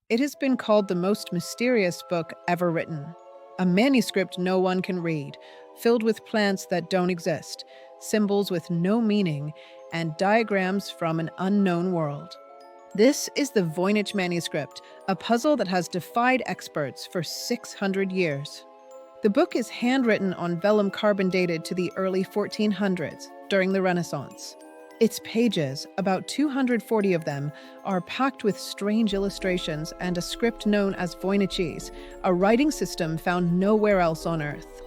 It has been called the most mysterious book ever written. A manuscript no one can read, filled with plants that don't exist, symbols with no meaning, and diagrams from an unknown world. This is the Voynich Manuscript, a puzzle that has defied experts for 600 years. The book is handwritten on vellum carbon dated to the early 1400s, during the Renaissance. Its pages, about 240 of them, are packed with strange illustrations and a script known as Voynichese, a writing system found nowhere else on Earth.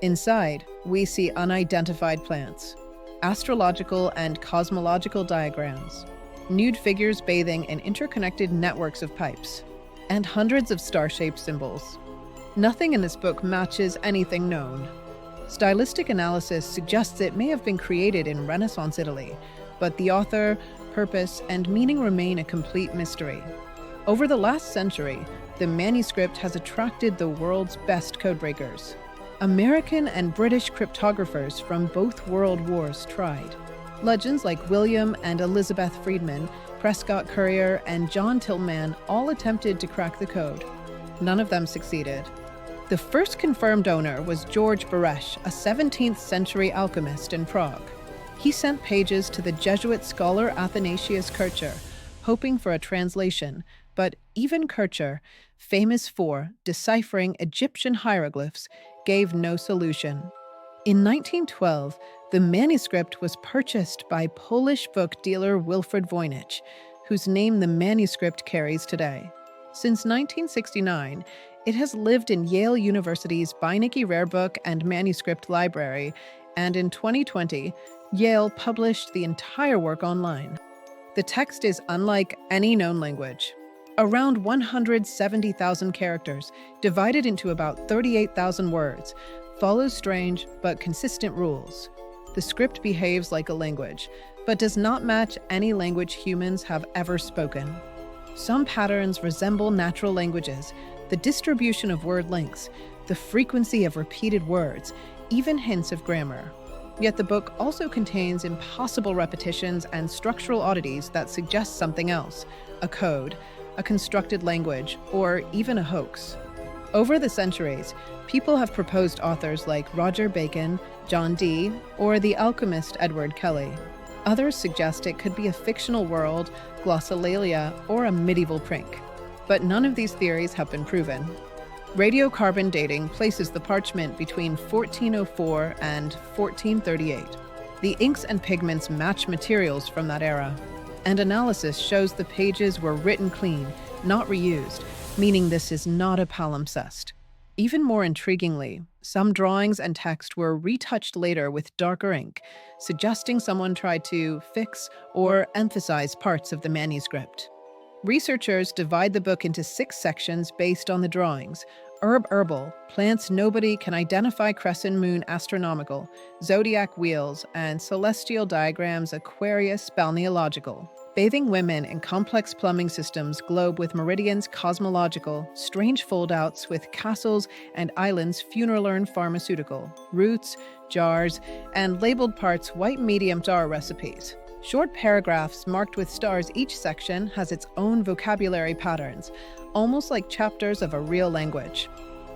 Inside, we see unidentified plants, astrological and cosmological diagrams, nude figures bathing in interconnected networks of pipes, and hundreds of star-shaped symbols. Nothing in this book matches anything known. Stylistic analysis suggests it may have been created in Renaissance Italy, but the author, purpose, and meaning remain a complete mystery. Over the last century, the manuscript has attracted the world's best codebreakers. American and British cryptographers from both world wars tried. Legends like William and Elizabeth Friedman, Prescott Currier, and John Tillman all attempted to crack the code. None of them succeeded. The first confirmed owner was George Baresch, a 17th century alchemist in Prague. He sent pages to the Jesuit scholar Athanasius Kircher, hoping for a translation, but even Kircher, famous for deciphering Egyptian hieroglyphs, gave no solution. In 1912, the manuscript was purchased by Polish book dealer Wilfrid Voynich, whose name the manuscript carries today. Since 1969, it has lived in Yale University's Beinecke Rare Book and Manuscript Library, and in 2020, Yale published the entire work online. The text is unlike any known language. Around 170,000 characters, divided into about 38,000 words, follows strange but consistent rules. The script behaves like a language, but does not match any language humans have ever spoken. Some patterns resemble natural languages, the distribution of word lengths, the frequency of repeated words, even hints of grammar. Yet the book also contains impossible repetitions and structural oddities that suggest something else, a code, a constructed language, or even a hoax. Over the centuries, people have proposed authors like Roger Bacon, John Dee, or the alchemist Edward Kelly. Others suggest it could be a fictional world, glossolalia, or a medieval prank. But none of these theories have been proven. Radiocarbon dating places the parchment between 1404 and 1438. The inks and pigments match materials from that era, and analysis shows the pages were written clean, not reused, meaning this is not a palimpsest. Even more intriguingly, some drawings and text were retouched later with darker ink, suggesting someone tried to fix or emphasize parts of the manuscript. Researchers divide the book into 6 sections based on the drawings: herbal, plants nobody can identify, crescent moon astronomical, zodiac wheels, and celestial diagrams Aquarius balneological. Bathing women in complex plumbing systems globe with meridians cosmological, strange fold-outs with castles and islands funeral urn pharmaceutical, roots, jars, and labeled parts white medium star recipes. Short paragraphs marked with stars, each section has its own vocabulary patterns, almost like chapters of a real language.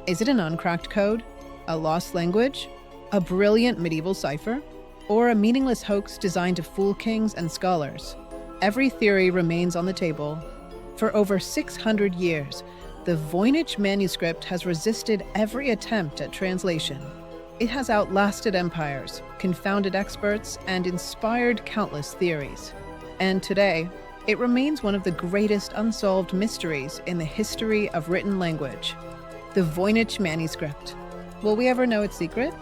Is it an uncracked code? A lost language? A brilliant medieval cipher? Or a meaningless hoax designed to fool kings and scholars? Every theory remains on the table. For over 600 years, the Voynich Manuscript has resisted every attempt at translation. It has outlasted empires, confounded experts, and inspired countless theories. And today, it remains one of the greatest unsolved mysteries in the history of written language. The Voynich Manuscript. Will we ever know its secret?